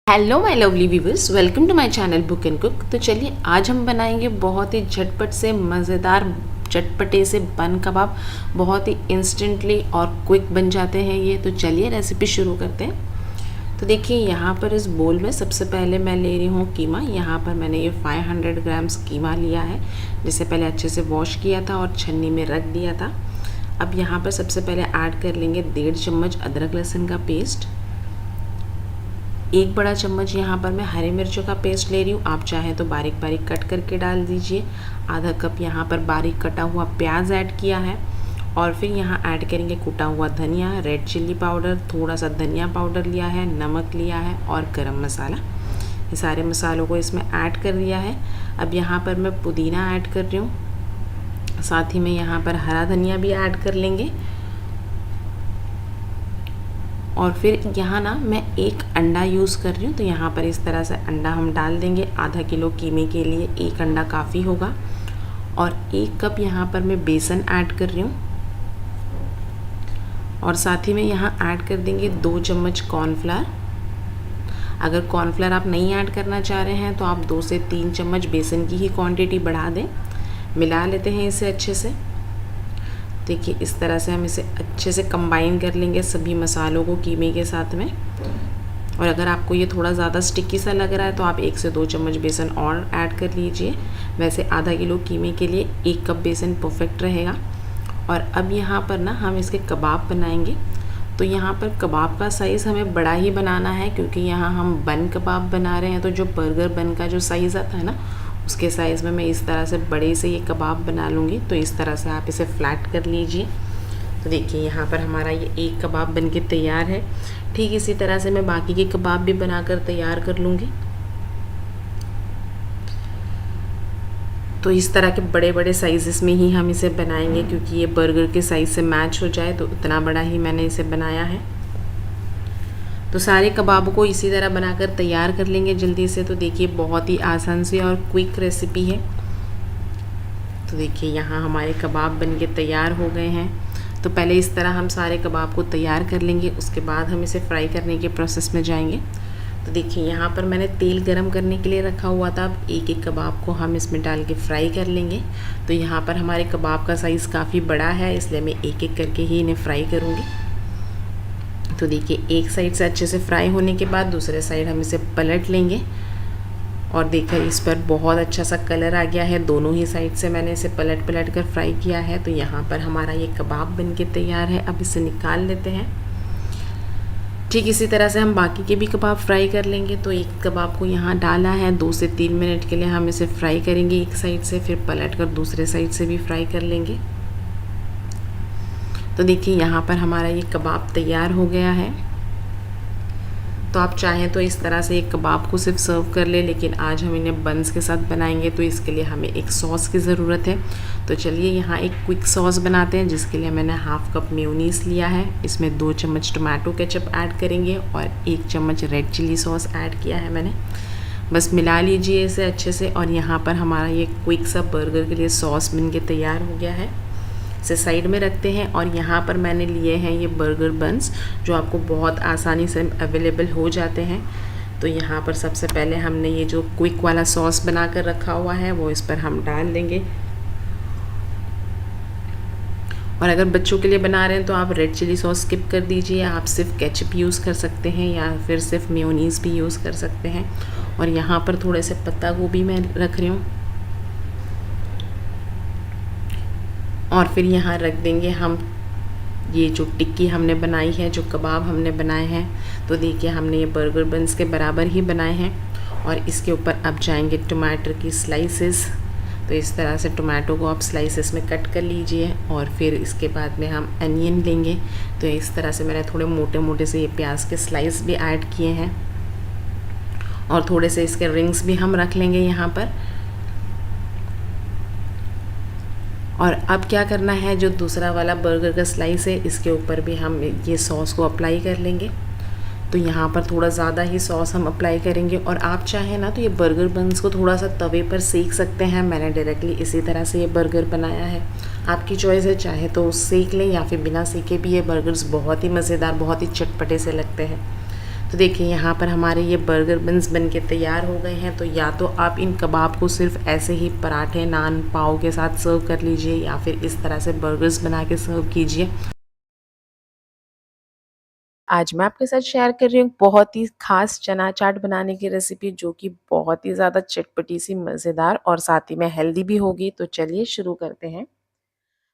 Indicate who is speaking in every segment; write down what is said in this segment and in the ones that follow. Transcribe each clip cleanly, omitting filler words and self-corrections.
Speaker 1: Hello my lovely viewers, welcome to my channel book and cook. तो चलिए आज हम बनाएंगे बहुत ही झटपट से मज़ेदार चटपटे से बन कबाब। बहुत ही इंस्टेंटली और क्विक बन जाते हैं ये। तो चलिए रेसिपी शुरू करते हैं। तो देखिए यहाँ पर इस बोल में सबसे पहले मैं ले रही हूँ कीमा। यहाँ पर मैंने ये 500 ग्राम्स कीमा लिया है, जिसे पहले अच्छे से वॉश किया था और छन्नी में रख दिया था। अब यहाँ पर सबसे पहले ऐड कर लेंगे 1.5 चम्मच अदरक लहसुन का पेस्ट। 1 बड़ा चम्मच यहाँ पर मैं हरी मिर्चों का पेस्ट ले रही हूँ। आप चाहें तो बारीक बारीक कट करके डाल दीजिए। आधा कप यहाँ पर बारीक कटा हुआ प्याज ऐड किया है। और फिर यहाँ ऐड करेंगे कुटा हुआ धनिया, रेड चिल्ली पाउडर, थोड़ा सा धनिया पाउडर लिया है, नमक लिया है और गरम मसाला। ये सारे मसालों को इसमें ऐड कर दिया है। अब यहाँ पर मैं पुदीना ऐड कर रही हूँ, साथ ही में यहाँ पर हरा धनिया भी ऐड कर लेंगे। और फिर यहाँ ना मैं 1 अंडा यूज़ कर रही हूँ। तो यहाँ पर इस तरह से अंडा हम डाल देंगे। आधा किलो कीमे के लिए 1 अंडा काफ़ी होगा। और 1 कप यहाँ पर मैं बेसन ऐड कर रही हूँ। और साथ ही में यहाँ ऐड कर देंगे 2 चम्मच कॉर्नफ्लावर। अगर कॉर्नफ्लावर आप नहीं ऐड करना चाह रहे हैं तो आप 2 से 3 चम्मच बेसन की ही क्वांटिटी बढ़ा दें। मिला लेते हैं इसे अच्छे से। देखिए इस तरह से हम इसे अच्छे से कंबाइन कर लेंगे सभी मसालों को कीमे के साथ में। और अगर आपको ये थोड़ा ज़्यादा स्टिकी सा लग रहा है तो आप 1 से 2 चम्मच बेसन और ऐड कर लीजिए। वैसे आधा किलो कीमे के लिए 1 कप बेसन परफेक्ट रहेगा। और अब यहाँ पर ना हम इसके कबाब बनाएंगे। तो यहाँ पर कबाब का साइज़ हमें बड़ा ही बनाना है, क्योंकि यहाँ हम बन कबाब बना रहे हैं। तो जो बर्गर बन का जो साइज़ आता है ना, उसके साइज़ में मैं इस तरह से बड़े से ये कबाब बना लूँगी। तो इस तरह से आप इसे फ्लैट कर लीजिए। तो देखिए यहाँ पर हमारा ये एक कबाब बनके तैयार है। ठीक इसी तरह से मैं बाकी के कबाब भी बनाकर तैयार कर लूँगी। तो इस तरह के बड़े बड़े साइज़ेस में ही हम इसे बनाएंगे, क्योंकि ये बर्गर के साइज़ से मैच हो जाए। तो उतना बड़ा ही मैंने इसे बनाया है। तो सारे कबाबों को इसी तरह बनाकर तैयार कर लेंगे जल्दी से। तो देखिए बहुत ही आसान सी और क्विक रेसिपी है। तो देखिए यहाँ हमारे कबाब बनके तैयार हो गए हैं। तो पहले इस तरह हम सारे कबाब को तैयार कर लेंगे, उसके बाद हम इसे फ्राई करने के प्रोसेस में जाएंगे। तो देखिए यहाँ पर मैंने तेल गरम करने के लिए रखा हुआ था। अब एक एक कबाब को हम इसमें डाल के फ्राई कर लेंगे। तो यहाँ पर हमारे कबाब का साइज़ काफ़ी बड़ा है, इसलिए मैं एक एक करके ही इन्हें फ्राई करूँगी। तो देखिए एक साइड से अच्छे से फ्राई होने के बाद दूसरे साइड हम इसे पलट लेंगे। और देखिए इस पर बहुत अच्छा सा कलर आ गया है। दोनों ही साइड से मैंने इसे पलट पलट कर फ्राई किया है। तो यहाँ पर हमारा ये कबाब बनके तैयार है। अब इसे निकाल लेते हैं। ठीक इसी तरह से हम बाकी के भी कबाब फ्राई कर लेंगे। तो एक कबाब को यहाँ डाला है, 2 से 3 मिनट के लिए हम इसे फ्राई करेंगे एक साइड से, फिर पलट कर दूसरे साइड से भी फ्राई कर लेंगे। तो देखिए यहाँ पर हमारा ये कबाब तैयार हो गया है। तो आप चाहें तो इस तरह से एक कबाब को सिर्फ सर्व कर ले, लेकिन आज हम इन्हें बंस के साथ बनाएंगे। तो इसके लिए हमें एक सॉस की ज़रूरत है। तो चलिए यहाँ एक क्विक सॉस बनाते हैं, जिसके लिए मैंने हाफ कप मेयोनीज लिया है। इसमें 2 चम्मच टोमेटो केचप ऐड करेंगे और 1 चम्मच रेड चिल्ली सॉस ऐड किया है मैंने। बस मिला लीजिए इसे अच्छे से। और यहाँ पर हमारा ये क्विक सा बर्गर के लिए सॉस बन के तैयार हो गया है। इसे साइड में रखते हैं। और यहाँ पर मैंने लिए हैं ये बर्गर बन्स, जो आपको बहुत आसानी से अवेलेबल हो जाते हैं। तो यहाँ पर सबसे पहले हमने ये जो क्विक वाला सॉस बना कर रखा हुआ है वो इस पर हम डाल देंगे। और अगर बच्चों के लिए बना रहे हैं तो आप रेड चिली सॉस स्किप कर दीजिए। आप सिर्फ केचप यूज़ कर सकते हैं या फिर सिर्फ मेयोनीज़ भी यूज़ कर सकते हैं। और यहाँ पर थोड़े से पत्ता गोभी मैं रख रही हूँ। और फिर यहाँ रख देंगे हम ये जो टिक्की हमने बनाई है, जो कबाब हमने बनाए हैं। तो देखिए हमने ये बर्गर बन्स के बराबर ही बनाए हैं। और इसके ऊपर अब जाएंगे टमाटर की स्लाइसेस। तो इस तरह से टमाटो को आप स्लाइसेस में कट कर लीजिए। और फिर इसके बाद में हम अनियन लेंगे। तो इस तरह से मैंने थोड़े मोटे मोटे से ये प्याज के स्लाइस भी ऐड किए हैं। और थोड़े से इसके रिंग्स भी हम रख लेंगे यहाँ पर। और अब क्या करना है, जो दूसरा वाला बर्गर का स्लाइस है, इसके ऊपर भी हम ये सॉस को अप्लाई कर लेंगे। तो यहाँ पर थोड़ा ज़्यादा ही सॉस हम अप्लाई करेंगे। और आप चाहें ना तो ये बर्गर बन्स को थोड़ा सा तवे पर सेक सकते हैं। मैंने डायरेक्टली इसी तरह से ये बर्गर बनाया है, आपकी चॉइस है। चाहे तो सेक लें या फिर बिना सेके भी ये बर्गर्स बहुत ही मज़ेदार, बहुत ही चटपटे से लगते हैं। तो देखिए यहाँ पर हमारे ये बर्गर बन्स बन के तैयार हो गए हैं। तो या तो आप इन कबाब को सिर्फ ऐसे ही पराठे, नान, पाव के साथ सर्व कर लीजिए या फिर इस तरह से बर्गर्स बना के सर्व कीजिए। आज मैं आपके साथ शेयर कर रही हूँ बहुत ही ख़ास चना चाट बनाने की रेसिपी, जो कि बहुत ही ज़्यादा चटपटी सी, मज़ेदार और साथ ही में हेल्दी भी होगी। तो चलिए शुरू करते हैं।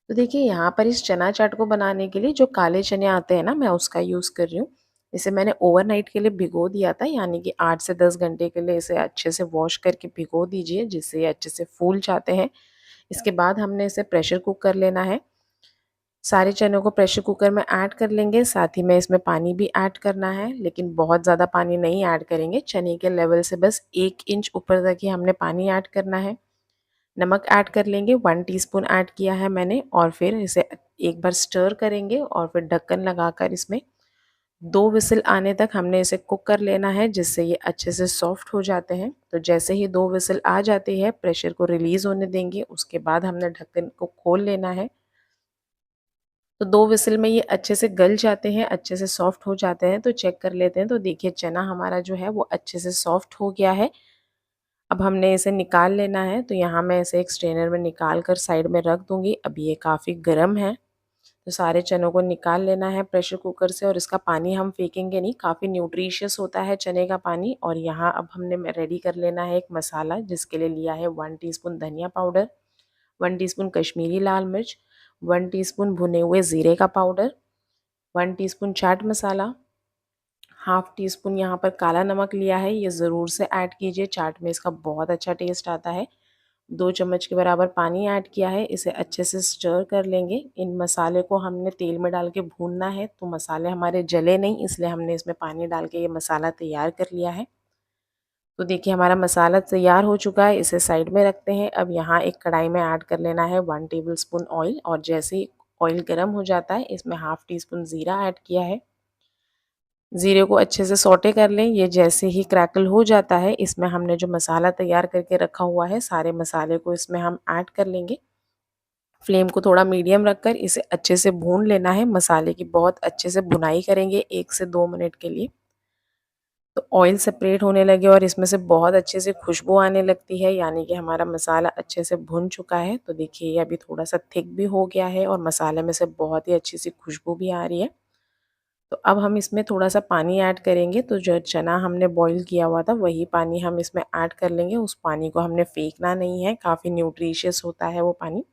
Speaker 1: तो देखिए यहाँ पर इस चना चाट को बनाने के लिए जो काले चने आते हैं ना, मैं उसका यूज़ कर रही हूँ। इसे मैंने ओवरनाइट के लिए भिगो दिया था, यानी कि 8 से 10 घंटे के लिए इसे अच्छे से वॉश करके भिगो दीजिए, जिससे ये अच्छे से फूल जाते हैं। इसके बाद हमने इसे प्रेशर कुक कर लेना है। सारे चनों को प्रेशर कुकर में ऐड कर लेंगे, साथ ही में इसमें पानी भी ऐड करना है, लेकिन बहुत ज़्यादा पानी नहीं ऐड करेंगे। चने के लेवल से बस 1 इंच ऊपर तक ही हमने पानी ऐड करना है। नमक ऐड कर लेंगे, 1 टीस्पून ऐड किया है मैंने, और फिर इसे एक बार स्टर करेंगे और फिर ढक्कन लगाकर इसमें 2 विसिल आने तक हमने इसे कुक कर लेना है, जिससे ये अच्छे से सॉफ्ट हो जाते हैं। तो जैसे ही 2 विसिल आ जाती है, प्रेशर को रिलीज़ होने देंगे, उसके बाद हमने ढक्कन को खोल लेना है। तो 2 विसिल में ये अच्छे से गल जाते हैं, अच्छे से सॉफ्ट हो जाते हैं। तो चेक कर लेते हैं। तो देखिए चना हमारा जो है वो अच्छे से सॉफ्ट हो गया है। अब हमने इसे निकाल लेना है। तो यहाँ मैं इसे एक स्ट्रेनर में निकाल कर साइड में रख दूँगी। अब ये काफ़ी गर्म है। तो सारे चनों को निकाल लेना है प्रेशर कुकर से, और इसका पानी हम फेंकेंगे नहीं, काफ़ी न्यूट्रिशियस होता है चने का पानी। और यहाँ अब हमने रेडी कर लेना है एक मसाला, जिसके लिए लिया है 1 टीस्पून धनिया पाउडर, 1 टीस्पून कश्मीरी लाल मिर्च, 1 टीस्पून भुने हुए ज़ीरे का powder, 1 teaspoon chaat masala, half tea spoon यहाँ पर काला नमक लिया है। ये ज़रूर से ऐड कीजिए, चाट में इसका बहुत अच्छा टेस्ट आता है। 2 चम्मच के बराबर पानी ऐड किया है। इसे अच्छे से स्टर कर लेंगे। इन मसाले को हमने तेल में डाल के भूनना है, तो मसाले हमारे जले नहीं, इसलिए हमने इसमें पानी डाल के ये मसाला तैयार कर लिया है। तो देखिए हमारा मसाला तैयार हो चुका है, इसे साइड में रखते हैं। अब यहाँ एक कढ़ाई में ऐड कर लेना है 1 टेबलस्पून ऑयल, और जैसे ही ऑयल गर्म हो जाता है, इसमें हाफ़ टी स्पून ज़ीरा ऐड किया है। ज़ीरे को अच्छे से सौटे कर लें। ये जैसे ही क्रैकल हो जाता है, इसमें हमने जो मसाला तैयार करके रखा हुआ है, सारे मसाले को इसमें हम ऐड कर लेंगे। फ्लेम को थोड़ा मीडियम रखकर इसे अच्छे से भून लेना है। मसाले की बहुत अच्छे से भुनाई करेंगे 1 से 2 मिनट के लिए। तो ऑयल सेपरेट होने लगे और इसमें से बहुत अच्छे से खुशबू आने लगती है, यानी कि हमारा मसाला अच्छे से भुन चुका है। तो देखिए ये अभी थोड़ा सा थिक भी हो गया है और मसाले में से बहुत ही अच्छी सी खुशबू भी आ रही है। तो अब हम इसमें थोड़ा-सा पानी ऐड करेंगे। तो जो चना हमने बॉईल किया हुआ था, वही पानी हम इसमें ऐड कर लेंगे। उस पानी को हमने फेंकना नहीं है, काफ़ी न्यूट्रिशियस होता है वो पानी।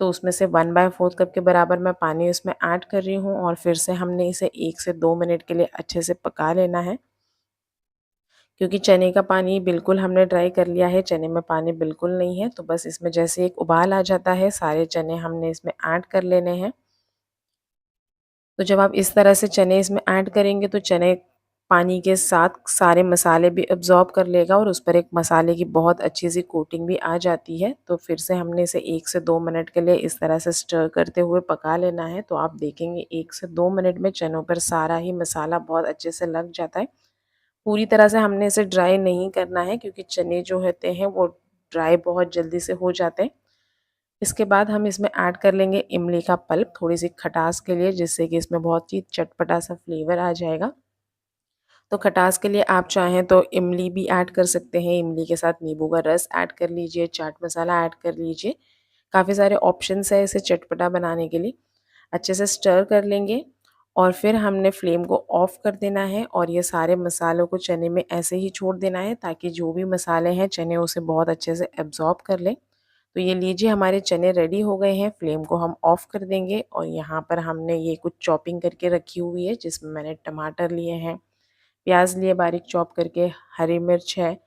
Speaker 1: तो उसमें से 1/4 कप के बराबर मैं पानी इसमें ऐड कर रही हूँ, और फिर से हमने इसे 1 से 2 मिनट के लिए अच्छे से पका लेना है। क्योंकि चने का पानी बिल्कुल हमने ड्राई कर लिया है, चने में पानी बिल्कुल नहीं है। तो बस इसमें जैसे एक उबाल आ जाता है, सारे चने हमने इसमें ऐड कर लेने हैं। तो जब आप इस तरह से चने इसमें ऐड करेंगे, तो चने पानी के साथ सारे मसाले भी अब्ज़ॉर्ब कर लेगा, और उस पर एक मसाले की बहुत अच्छी सी कोटिंग भी आ जाती है। तो फिर से हमने इसे 1 से 2 मिनट के लिए इस तरह से स्टर करते हुए पका लेना है। तो आप देखेंगे 1 से 2 मिनट में चनों पर सारा ही मसाला बहुत अच्छे से लग जाता है। पूरी तरह से हमने इसे ड्राई नहीं करना है, क्योंकि चने जो होते हैं वो ड्राई बहुत जल्दी से हो जाते हैं। इसके बाद हम इसमें ऐड कर लेंगे इमली का पल्प, थोड़ी-सी खटास के लिए, जिससे कि इसमें बहुत ही चटपटा-सा फ्लेवर आ जाएगा। तो खटास के लिए आप चाहें तो इमली भी ऐड कर सकते हैं, इमली के साथ नींबू का रस ऐड कर लीजिए, चाट मसाला ऐड कर लीजिए। काफ़ी सारे ऑप्शंस हैं इसे चटपटा बनाने के लिए। अच्छे से स्टर कर लेंगे, और फिर हमने फ्लेम को ऑफ़ कर देना है, और ये सारे मसालों को चने में ऐसे ही छोड़ देना है, ताकि जो भी मसाले हैं चने उसे बहुत अच्छे से एब्ज़ॉर्ब कर लें। तो ये लीजिए हमारे चने रेडी हो गए हैं। फ्लेम को हम ऑफ़ कर देंगे, और यहाँ पर हमने ये कुछ चॉपिंग करके रखी हुई है, जिसमें मैंने टमाटर लिए हैं, प्याज लिए बारीक चॉप करके, हरी मिर्च है,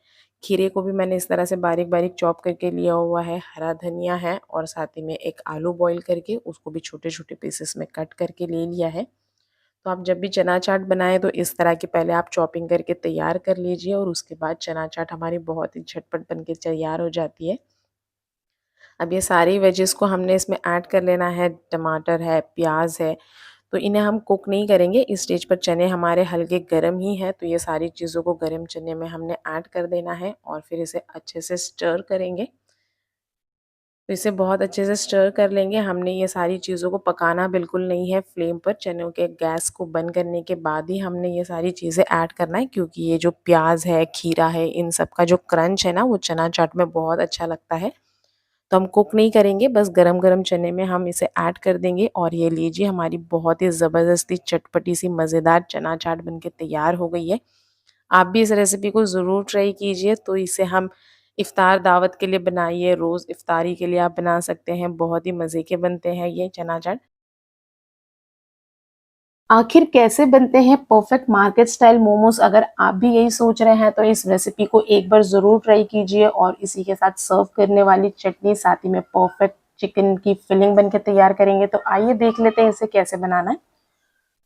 Speaker 1: खीरे को भी मैंने इस तरह से बारीक-बारीक चॉप करके लिया हुआ है, हरा धनिया है, और साथ ही में एक आलू बॉईल करके उसको भी छोटे-छोटे पीसेस में कट करके ले लिया है। तो आप जब भी चना चाट बनाएँ, तो इस तरह की पहले आप चॉपिंग करके तैयार कर लीजिए, और उसके बाद चना चाट हमारी बहुत ही झटपट बन के तैयार हो जाती है। अब ये सारी वेजेस को हमने इसमें ऐड कर लेना है। टमाटर है, प्याज है, तो इन्हें हम कुक नहीं करेंगे। इस स्टेज पर चने हमारे हल्के गरम ही हैं, तो ये सारी चीज़ों को गरम चने में हमने ऐड कर देना है, और फिर इसे अच्छे से स्टर करेंगे। तो इसे बहुत अच्छे से स्टर कर लेंगे। हमने ये सारी चीज़ों को पकाना बिल्कुल नहीं है फ्लेम पर। चनों के गैस को बंद करने के बाद ही हमने ये सारी चीज़ें ऐड करना है, क्योंकि ये जो प्याज है, खीरा है, इन सब का जो क्रंच है ना, वो चना चाट में बहुत अच्छा लगता है। तो हम कुक नहीं करेंगे, बस गरम-गरम चने में हम इसे ऐड कर देंगे और ये लीजिए हमारी बहुत ही ज़बरदस्ती चटपटी सी मज़ेदार चना चाट बनके तैयार हो गई है। आप भी इस रेसिपी को ज़रूर ट्राई कीजिए। तो इसे हम इफ्तार दावत के लिए बनाइए, रोज़ इफ्तारी के लिए आप बना सकते हैं। बहुत ही मज़े के बनते हैं ये चना चाट। आखिर कैसे बनते हैं परफेक्ट मार्केट स्टाइल मोमोज? अगर आप भी यही सोच रहे हैं तो इस रेसिपी को एक बार ज़रूर ट्राई कीजिए और इसी के साथ सर्व करने वाली चटनी साथ ही में परफेक्ट चिकन की फिलिंग बनके तैयार करेंगे। तो आइए देख लेते हैं इसे कैसे बनाना है।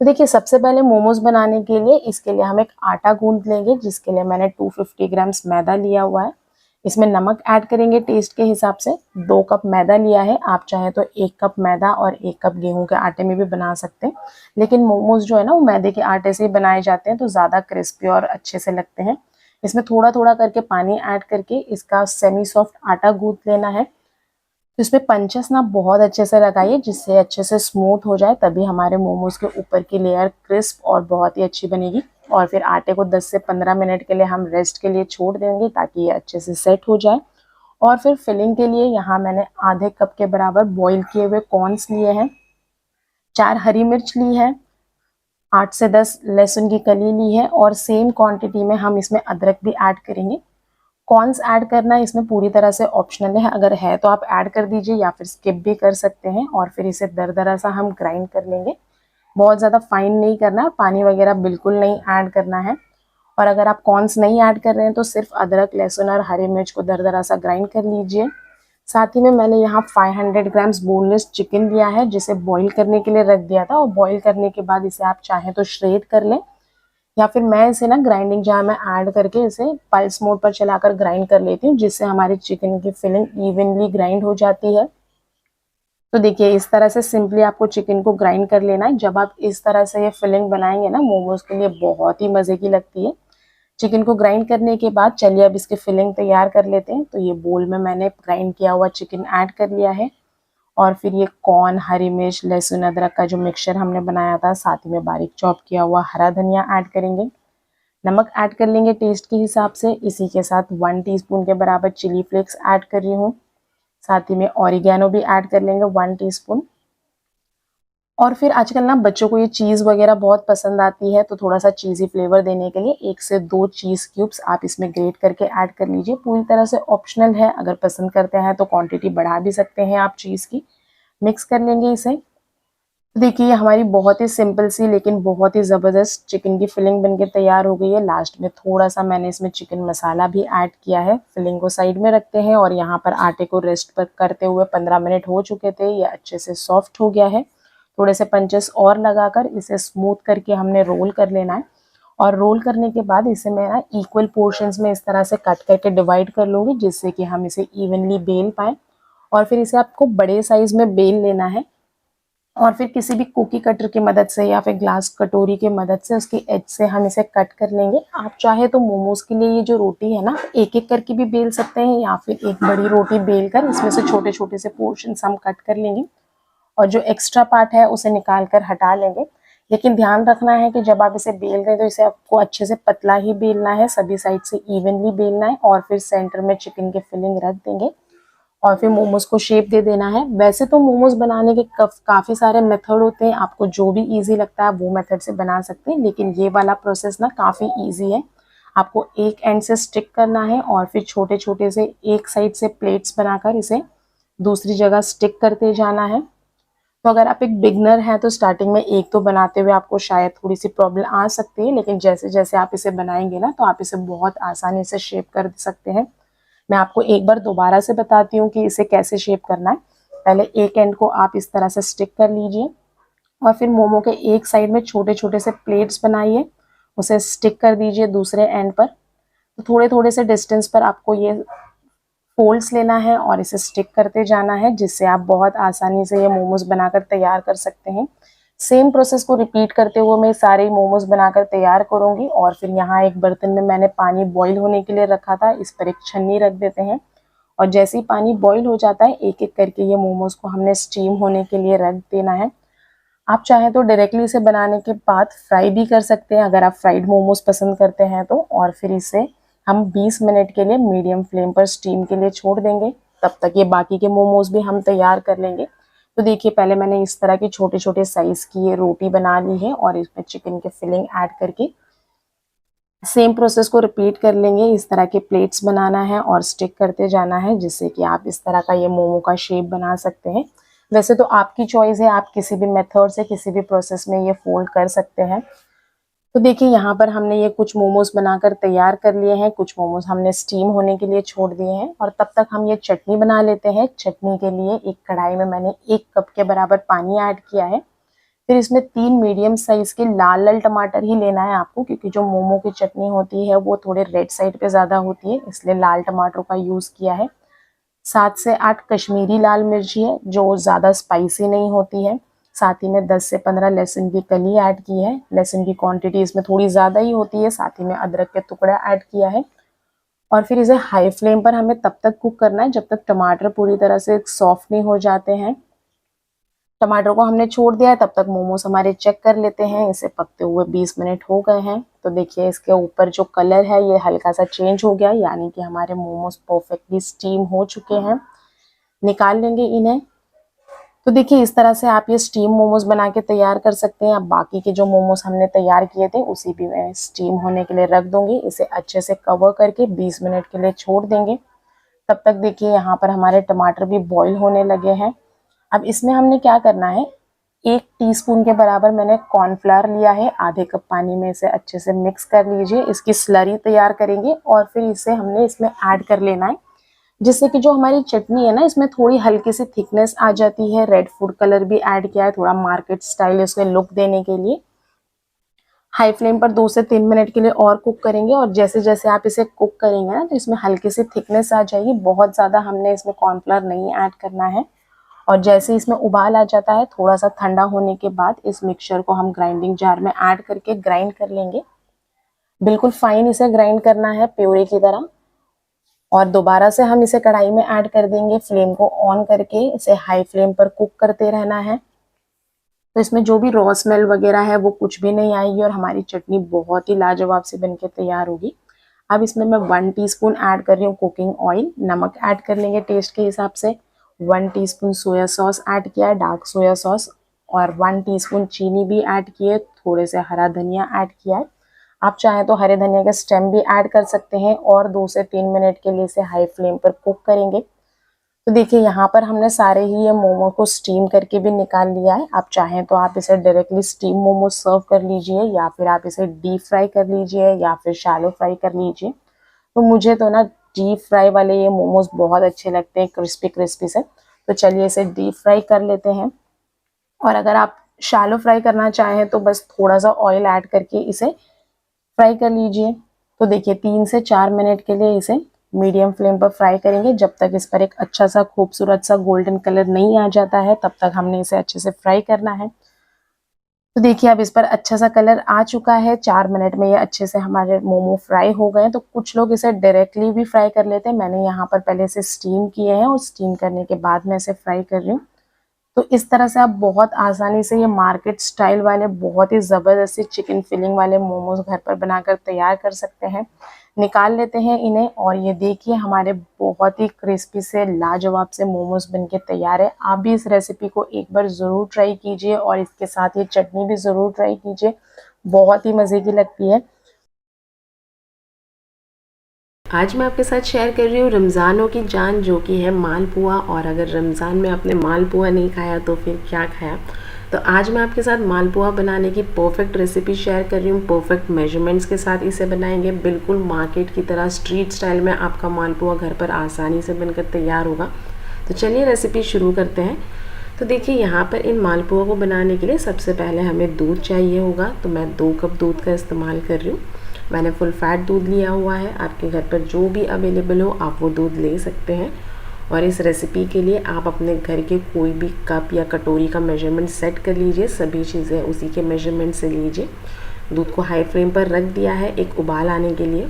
Speaker 1: तो देखिए, सबसे पहले मोमोज बनाने के लिए इसके लिए हम एक आटा गूंद लेंगे, जिसके लिए मैंने 250 ग्राम्स मैदा लिया हुआ है। इसमें नमक ऐड करेंगे टेस्ट के हिसाब से। 2 कप मैदा लिया है। आप चाहे तो 1 कप मैदा और 1 कप गेहूं के आटे में भी बना सकते हैं, लेकिन मोमोज जो है ना वो मैदे के आटे से ही बनाए जाते हैं तो ज़्यादा क्रिस्पी और अच्छे से लगते हैं। इसमें थोड़ा थोड़ा करके पानी ऐड करके इसका सेमी सॉफ्ट आटा गूंथ लेना है। तो इसमें पंचेस ना बहुत अच्छे से लगाइए, जिससे अच्छे से स्मूथ हो जाए, तभी हमारे मोमोज के ऊपर की लेयर क्रिस्प और बहुत ही अच्छी बनेगी। और फिर आटे को 10 से 15 मिनट के लिए हम रेस्ट के लिए छोड़ देंगे ताकि ये अच्छे से सेट हो जाए। और फिर फिलिंग के लिए यहाँ मैंने आधे कप के बराबर बॉईल किए हुए कॉर्न्स लिए हैं, 4 हरी मिर्च ली है, 8 से 10 लहसुन की कली ली है और सेम क्वांटिटी में हम इसमें अदरक भी ऐड करेंगे। कॉर्न्स ऐड करना इसमें पूरी तरह से ऑप्शनल है, अगर है तो आप ऐड कर दीजिए या फिर स्किप भी कर सकते हैं। और फिर इसे दरदरा सा हम ग्राइंड कर लेंगे, बहुत ज़्यादा फाइन नहीं करना है, पानी वगैरह बिल्कुल नहीं ऐड करना है। और अगर आप कॉर्न्स नहीं ऐड कर रहे हैं तो सिर्फ अदरक, लहसुन और हरी मिर्च को दरदरा सा ग्राइंड कर लीजिए। साथ ही में मैंने यहाँ 500 ग्राम्स बोनलेस चिकन लिया है, जिसे बॉईल करने के लिए रख दिया था, और बॉईल करने के बाद इसे आप चाहें तो श्रेड कर लें, या फिर मैं इसे ना ग्राइंडिंग जार में ऐड करके इसे पल्स मोड पर चलाकर ग्राइंड कर लेती हूँ, जिससे हमारी चिकन की फिलिंग इवनली ग्राइंड हो जाती है। तो देखिए, इस तरह से सिंपली आपको चिकन को ग्राइंड कर लेना है। जब आप इस तरह से ये फिलिंग बनाएंगे ना मोमोज के लिए, बहुत ही मज़े की लगती है। चिकन को ग्राइंड करने के बाद चलिए अब इसकी फिलिंग तैयार कर लेते हैं। तो ये बोल में मैंने ग्राइंड किया हुआ चिकन ऐड कर लिया है, और फिर ये कॉर्न, हरी मिर्च, लहसुन, अदरक का जो मिक्सचर हमने बनाया था, साथ ही में बारीक चॉप किया हुआ हरा धनिया ऐड करेंगे। नमक ऐड कर लेंगे टेस्ट के हिसाब से। इसी के साथ 1 टीस्पून के बराबर चिली फ्लेक्स ऐड कर रही हूँ। साथ ही में ऑरिगेनो भी ऐड कर लेंगे 1 टीस्पून। और फिर आजकल ना बच्चों को ये चीज़ वगैरह बहुत पसंद आती है, तो थोड़ा सा चीज़ी फ्लेवर देने के लिए 1 से 2 चीज़ क्यूब्स आप इसमें ग्रेट करके ऐड कर लीजिए। पूरी तरह से ऑप्शनल है, अगर पसंद करते हैं तो क्वांटिटी बढ़ा भी सकते हैं आप चीज़ की। मिक्स कर लेंगे इसे। देखिए, हमारी बहुत ही सिंपल सी लेकिन बहुत ही ज़बरदस्त चिकन की फिलिंग बनके तैयार हो गई है। लास्ट में थोड़ा सा मैंने इसमें चिकन मसाला भी ऐड किया है। फिलिंग को साइड में रखते हैं और यहाँ पर आटे को रेस्ट पर करते हुए 15 मिनट हो चुके थे। ये अच्छे से सॉफ्ट हो गया है। थोड़े से पंचेस और लगाकर इसे स्मूथ करके हमने रोल कर लेना है। और रोल करने के बाद इसे मैं ना इक्वल पोर्शंस में इस तरह से कट करके डिवाइड कर लूँगी, जिससे कि हम इसे इवनली बेल पाएँ। और फिर इसे आपको बड़े साइज़ में बेल लेना है, और फिर किसी भी कुकी कटर की मदद से या फिर ग्लास कटोरी की मदद से उसकी एज से हम इसे कट कर लेंगे। आप चाहे तो मोमोज के लिए ये जो रोटी है ना, एक एक करके भी बेल सकते हैं, या फिर एक बड़ी रोटी बेल कर इसमें से छोटे छोटे से पोर्शंस हम कट कर लेंगे, और जो एक्स्ट्रा पार्ट है उसे निकाल कर हटा लेंगे। लेकिन ध्यान रखना है कि जब आप इसे बेल रहे हैं तो इसे आपको अच्छे से पतला ही बेलना है, सभी साइड से इवनली बेलना है, और फिर सेंटर में चिकन की फिलिंग रख देंगे और फिर मोमोज को शेप दे देना है। वैसे तो मोमोज बनाने के काफ़ी सारे मेथड होते हैं, आपको जो भी इजी लगता है वो मेथड से बना सकते हैं, लेकिन ये वाला प्रोसेस ना काफ़ी इजी है। आपको एक एंड से स्टिक करना है और फिर छोटे छोटे से एक साइड से प्लेट्स बनाकर इसे दूसरी जगह स्टिक करते जाना है। तो अगर आप एक बिगनर हैं तो स्टार्टिंग में एक तो बनाते हुए आपको शायद थोड़ी सी प्रॉब्लम आ सकती है, लेकिन जैसे जैसे आप इसे बनाएंगे ना तो आप इसे बहुत आसानी से शेप कर सकते हैं। मैं आपको एक बार दोबारा से बताती हूँ कि इसे कैसे शेप करना है। पहले एक एंड को आप इस तरह से स्टिक कर लीजिए, और फिर मोमो के एक साइड में छोटे छोटे से प्लेट्स बनाइए, उसे स्टिक कर दीजिए दूसरे एंड पर। तो थोड़े थोड़े से डिस्टेंस पर आपको ये फोल्ड्स लेना है और इसे स्टिक करते जाना है, जिससे आप बहुत आसानी से ये मोमोज बनाकर तैयार कर सकते हैं। सेम प्रोसेस को रिपीट करते हुए मैं सारे मोमोज बनाकर तैयार करूंगी। और फिर यहाँ एक बर्तन में मैंने पानी बॉईल होने के लिए रखा था, इस पर एक छन्नी रख देते हैं और जैसे ही पानी बॉईल हो जाता है एक एक करके ये मोमोज को हमने स्टीम होने के लिए रख देना है। आप चाहें तो डायरेक्टली इसे बनाने के बाद फ्राई भी कर सकते हैं अगर आप फ्राइड मोमोज पसंद करते हैं तो, और फिर इसे हम 20 मिनट के लिए मीडियम फ्लेम पर स्टीम के लिए छोड़ देंगे। तब तक ये बाकी के मोमोज भी हम तैयार कर लेंगे। तो देखिए पहले मैंने इस तरह की छोटे छोटे साइज की ये रोटी बना ली है और इसमें चिकन की फिलिंग ऐड करके सेम प्रोसेस को रिपीट कर लेंगे। इस तरह के प्लेट्स बनाना है और स्टिक करते जाना है जिससे कि आप इस तरह का ये मोमो का शेप बना सकते हैं। वैसे तो आपकी चॉइस है, आप किसी भी मेथड से किसी भी प्रोसेस में ये फोल्ड कर सकते हैं। तो देखिए यहाँ पर हमने ये कुछ मोमोज बनाकर तैयार कर लिए हैं, कुछ मोमोज हमने स्टीम होने के लिए छोड़ दिए हैं और तब तक हम ये चटनी बना लेते हैं। चटनी के लिए एक कढ़ाई में मैंने 1 कप के बराबर पानी ऐड किया है। फिर इसमें 3 मीडियम साइज के लाल लाल टमाटर ही लेना है आपको, क्योंकि जो मोमो की चटनी होती है वो थोड़े रेड साइड पे ज़्यादा होती है, इसलिए लाल टमाटरों का यूज़ किया है। 7 से 8 कश्मीरी लाल मिर्ची है जो ज़्यादा स्पाइसी नहीं होती है। साथ ही में 10 से 15 लहसुन की कली ऐड की है। लहसुन की क्वांटिटी इसमें थोड़ी ज़्यादा ही होती है। साथ ही में अदरक के टुकड़ा ऐड किया है और फिर इसे हाई फ्लेम पर हमें तब तक कुक करना है जब तक टमाटर पूरी तरह से सॉफ्ट नहीं हो जाते हैं। टमाटर को हमने छोड़ दिया है, तब तक मोमोज हमारे चेक कर लेते हैं। इसे पकते हुए 20 मिनट हो गए हैं। तो देखिए इसके ऊपर जो कलर है ये हल्का सा चेंज हो गया, यानी कि हमारे मोमोज परफेक्टली स्टीम हो चुके हैं। निकाल लेंगे इन्हें। तो देखिए इस तरह से आप ये स्टीम मोमोज बना के तैयार कर सकते हैं। अब बाकी के जो मोमोज हमने तैयार किए थे उसी भी मैं स्टीम होने के लिए रख दूंगी। इसे अच्छे से कवर करके 20 मिनट के लिए छोड़ देंगे। तब तक देखिए यहाँ पर हमारे टमाटर भी बॉईल होने लगे हैं। अब इसमें हमने क्या करना है, 1 टीस्पून के बराबर मैंने कॉर्नफ्लावर लिया है। आधे कप पानी में इसे अच्छे से मिक्स कर लीजिए। इसकी स्लरी तैयार करेंगे और फिर इसे हमने इसमें ऐड कर लेना है, जिससे कि जो हमारी चटनी है ना इसमें थोड़ी हल्की सी थिकनेस आ जाती है। रेड फूड कलर भी ऐड किया है, थोड़ा मार्केट स्टाइल इसमें लुक देने के लिए। हाई फ्लेम पर 2 से 3 मिनट के लिए और कुक करेंगे और जैसे जैसे आप इसे कुक करेंगे ना तो इसमें हल्की सी थिकनेस आ जाएगी। बहुत ज़्यादा हमने इसमें कॉर्नफ्लावर नहीं ऐड करना है। और जैसे इसमें उबाल आ जाता है, थोड़ा सा ठंडा होने के बाद इस मिक्सचर को हम ग्राइंडिंग जार में ऐड करके ग्राइंड कर लेंगे। बिल्कुल फाइन इसे ग्राइंड करना है प्योरे की तरह। और दोबारा से हम इसे कढ़ाई में ऐड कर देंगे। फ्लेम को ऑन करके इसे हाई फ्लेम पर कुक करते रहना है। तो इसमें जो भी रॉ स्मेल वगैरह है वो कुछ भी नहीं आएगी और हमारी चटनी बहुत ही लाजवाब से बनके तैयार होगी। अब इसमें मैं 1 टीस्पून ऐड कर रही हूँ कुकिंग ऑयल। नमक ऐड कर लेंगे टेस्ट के हिसाब से। 1 टीस्पून सोया सॉस ऐड किया है, डार्क सोया सॉस। और 1 टीस्पून चीनी भी ऐड की है। थोड़े से हरा धनिया ऐड किया है। आप चाहें तो हरे धनिया के स्टेम भी ऐड कर सकते हैं और 2 से 3 मिनट के लिए इसे हाई फ्लेम पर कुक करेंगे। तो देखिए यहाँ पर हमने सारे ही ये मोमो को स्टीम करके भी निकाल लिया है। आप चाहें तो आप इसे डायरेक्टली स्टीम मोमो सर्व कर लीजिए या फिर आप इसे डीप फ्राई कर लीजिए या फिर शैलो फ्राई कर लीजिए। तो मुझे तो ना डीप फ्राई वाले ये मोमोज बहुत अच्छे लगते हैं, क्रिस्पी क्रिस्पी से। तो चलिए इसे डीप फ्राई कर लेते हैं। और अगर आप शैलो फ्राई करना चाहें तो बस थोड़ा सा ऑयल ऐड करके इसे फ्राई कर लीजिए। तो देखिए 3 से 4 मिनट के लिए इसे मीडियम फ्लेम पर फ्राई करेंगे। जब तक इस पर एक अच्छा सा खूबसूरत सा गोल्डन कलर नहीं आ जाता है तब तक हमने इसे अच्छे से फ्राई करना है। तो देखिए अब इस पर अच्छा सा कलर आ चुका है। 4 मिनट में ये अच्छे से हमारे मोमो फ्राई हो गए। तो कुछ लोग इसे डायरेक्टली भी फ्राई कर लेते हैं। मैंने यहाँ पर पहले इसे स्टीम किए हैं और स्टीम करने के बाद मैं इसे फ्राई कर रही हूँ। तो इस तरह से आप बहुत आसानी से ये मार्केट स्टाइल वाले बहुत ही ज़बरदस्ती चिकन फिलिंग वाले मोमोज घर पर बनाकर तैयार कर सकते हैं। निकाल लेते हैं इन्हें और ये देखिए हमारे बहुत ही क्रिस्पी से लाजवाब से मोमोज बनके तैयार है। आप भी इस रेसिपी को एक बार ज़रूर ट्राई कीजिए और इसके साथ ये चटनी भी ज़रूर ट्राई कीजिए, बहुत ही मज़े की लगती है।
Speaker 2: आज मैं आपके साथ शेयर कर रही हूँ रमज़ानों की जान, जो कि है मालपुआ। और अगर रमज़ान में आपने मालपुआ नहीं खाया तो फिर क्या खाया। तो आज मैं आपके साथ मालपुआ बनाने की परफेक्ट रेसिपी शेयर कर रही हूँ। परफेक्ट मेजरमेंट्स के साथ इसे बनाएंगे, बिल्कुल मार्केट की तरह स्ट्रीट स्टाइल में आपका मालपुआ घर पर आसानी से बनकर तैयार होगा। तो चलिए रेसिपी शुरू करते हैं। तो देखिए यहाँ पर इन मालपुआ को बनाने के लिए सबसे पहले हमें दूध चाहिए होगा। तो मैं 2 कप दूध का इस्तेमाल कर रही हूँ। मैंने फुल फैट दूध लिया हुआ है। आपके घर पर जो भी अवेलेबल हो आप वो दूध ले सकते हैं। और इस रेसिपी के लिए आप अपने घर के कोई भी कप या कटोरी का मेजरमेंट सेट कर लीजिए। सभी चीज़ें उसी के मेजरमेंट से लीजिए। दूध को हाई फ्लेम पर रख दिया है एक उबाल आने के लिए।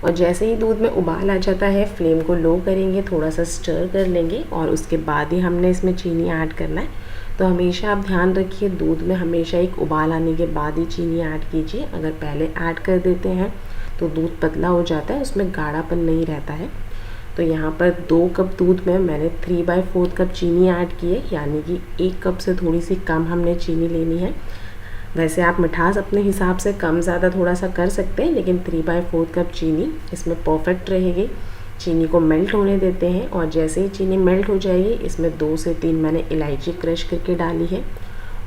Speaker 2: और जैसे ही दूध में उबाल आ जाता है फ्लेम को लो करेंगे, थोड़ा सा स्टर कर लेंगे और उसके बाद ही हमने इसमें चीनी ऐड करना है। तो हमेशा आप ध्यान रखिए दूध में हमेशा एक उबाल आने के बाद ही चीनी ऐड कीजिए। अगर पहले ऐड कर देते हैं तो दूध पतला हो जाता है, उसमें गाढ़ापन नहीं रहता है। तो यहाँ पर 2 कप दूध में मैंने 3/4 कप चीनी ऐड की है, यानी कि 1 कप से थोड़ी सी कम हमने चीनी लेनी है। वैसे आप मिठास अपने हिसाब से कम ज़्यादा थोड़ा सा कर सकते हैं, लेकिन 3/4 कप चीनी इसमें परफेक्ट रहेगी। चीनी को मेल्ट होने देते हैं और जैसे ही चीनी मेल्ट हो जाएगी इसमें 2 से 3 मैंने इलायची क्रश करके डाली है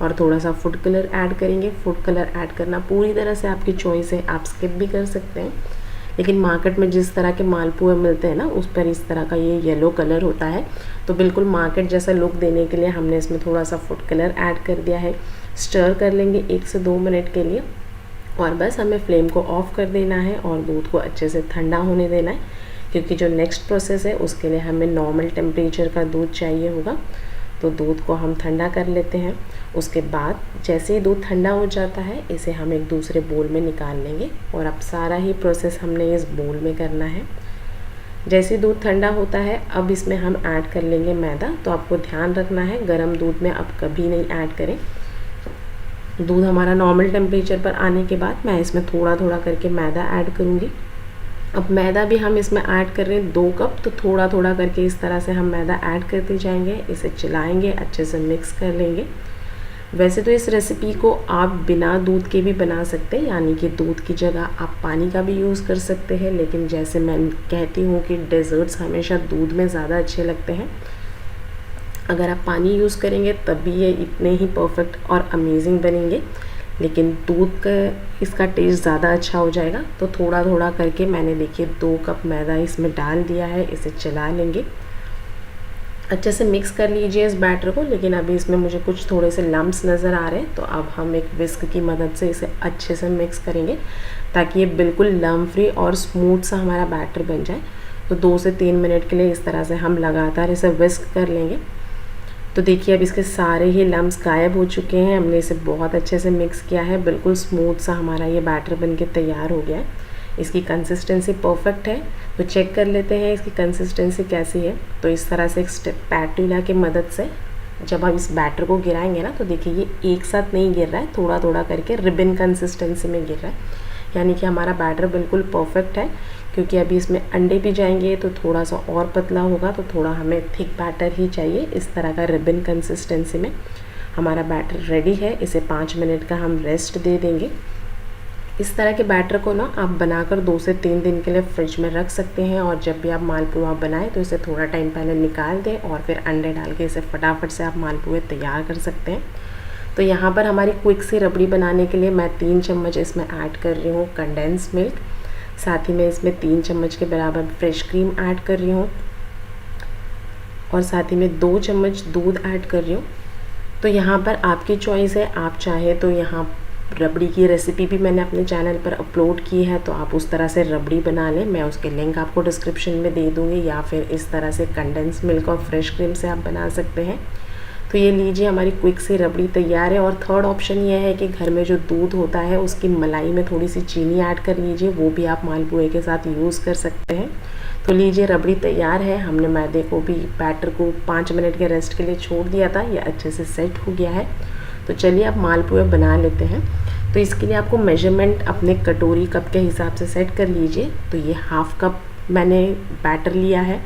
Speaker 2: और थोड़ा सा फूड कलर ऐड करेंगे। फूड कलर ऐड करना पूरी तरह से आपकी चॉइस है, आप स्किप भी कर सकते हैं, लेकिन मार्केट में जिस तरह के मालपुए मिलते हैं ना उस पर इस तरह का ये येलो कलर होता है, तो बिल्कुल मार्केट जैसा लुक देने के लिए हमने इसमें थोड़ा सा फूड कलर ऐड कर दिया है। स्टर कर लेंगे 1 से 2 मिनट के लिए और बस हमें फ्लेम को ऑफ कर देना है और दूध को अच्छे से ठंडा होने देना है, क्योंकि जो नेक्स्ट प्रोसेस है उसके लिए हमें नॉर्मल टेम्परेचर का दूध चाहिए होगा। तो दूध को हम ठंडा कर लेते हैं। उसके बाद जैसे ही दूध ठंडा हो जाता है इसे हम एक दूसरे बोल में निकाल लेंगे और अब सारा ही प्रोसेस हमने इस बोल में करना है। जैसे ही दूध ठंडा होता है अब इसमें हम ऐड कर लेंगे मैदा। तो आपको ध्यान रखना है गर्म दूध में अब कभी नहीं ऐड करें। दूध हमारा नॉर्मल टेम्परेचर पर आने के बाद मैं इसमें थोड़ा थोड़ा करके मैदा ऐड करूँगी। अब मैदा भी हम इसमें ऐड कर रहे हैं 2 कप, तो थोड़ा थोड़ा करके इस तरह से हम मैदा ऐड करते जाएंगे। इसे चलाएंगे, अच्छे से मिक्स कर लेंगे। वैसे तो इस रेसिपी को आप बिना दूध के भी बना सकते हैं, यानी कि दूध की जगह आप पानी का भी यूज़ कर सकते हैं, लेकिन जैसे मैं कहती हूँ कि डेज़र्ट्स हमेशा दूध में ज़्यादा अच्छे लगते हैं। अगर आप पानी यूज़ करेंगे तब भी ये इतने ही परफेक्ट और अमेजिंग बनेंगे, लेकिन दूध का इसका टेस्ट ज़्यादा अच्छा हो जाएगा। तो थोड़ा थोड़ा करके मैंने देखिए 2 कप मैदा इसमें डाल दिया है। इसे चला लेंगे, अच्छे से मिक्स कर लीजिए इस बैटर को। लेकिन अभी इसमें मुझे कुछ थोड़े से लम्प्स नज़र आ रहे हैं, तो अब हम एक विस्क की मदद से इसे अच्छे से मिक्स करेंगे ताकि ये बिल्कुल लम्प फ्री और स्मूथ सा हमारा बैटर बन जाए। तो 2 से 3 मिनट के लिए इस तरह से हम लगातार इसे विस्क कर लेंगे। तो देखिए अब इसके सारे ही लम्प्स गायब हो चुके हैं। हमने इसे बहुत अच्छे से मिक्स किया है, बिल्कुल स्मूथ सा हमारा ये बैटर बनके तैयार हो गया है। इसकी कंसिस्टेंसी परफेक्ट है, तो चेक कर लेते हैं इसकी कंसिस्टेंसी कैसी है। तो इस तरह से एक स्पैटुला की मदद से जब हम इस बैटर को गिराएंगे ना, तो देखिए ये एक साथ नहीं गिर रहा है, थोड़ा थोड़ा करके रिबन कंसिस्टेंसी में गिर रहा है, यानी कि हमारा बैटर बिल्कुल परफेक्ट है। क्योंकि अभी इसमें अंडे भी जाएंगे तो थोड़ा सा और पतला होगा, तो थोड़ा हमें थिक बैटर ही चाहिए। इस तरह का रिबन कंसिस्टेंसी में हमारा बैटर रेडी है। इसे 5 मिनट का हम रेस्ट दे देंगे। इस तरह के बैटर को ना आप बनाकर 2 से 3 दिन के लिए फ्रिज में रख सकते हैं, और जब भी आप मालपुआ बनाएं तो इसे थोड़ा टाइम पहले निकाल दें और फिर अंडे डाल के इसे फटाफट से आप मालपुए तैयार कर सकते हैं। तो यहाँ पर हमारी क्विक सी रबड़ी बनाने के लिए मैं 3 चम्मच इसमें ऐड कर रही हूँ कंडेंस मिल्क, साथ ही मैं इसमें 3 चम्मच के बराबर फ्रेश क्रीम ऐड कर रही हूँ और साथ ही में 2 चम्मच दूध ऐड कर रही हूँ। तो यहाँ पर आपकी चॉइस है, आप चाहे तो यहाँ रबड़ी की रेसिपी भी मैंने अपने चैनल पर अपलोड की है, तो आप उस तरह से रबड़ी बना लें। मैं उसके लिंक आपको डिस्क्रिप्शन में दे दूँगी, या फिर इस तरह से कंडेंस मिल्क और फ्रेश क्रीम से आप बना सकते हैं। तो ये लीजिए हमारी क्विक सी रबड़ी तैयार है। और थर्ड ऑप्शन ये है कि घर में जो दूध होता है उसकी मलाई में थोड़ी सी चीनी ऐड कर लीजिए, वो भी आप मालपुए के साथ यूज़ कर सकते हैं। तो लीजिए रबड़ी तैयार है। हमने मैदे को भी बैटर को 5 मिनट के रेस्ट के लिए छोड़ दिया था, ये अच्छे से सेट हो गया है। तो चलिए अब मालपुए बना लेते हैं। तो इसके लिए आपको मेजरमेंट अपने कटोरी कप के हिसाब से सेट कर लीजिए। तो ये हाफ़ कप मैंने बैटर लिया है,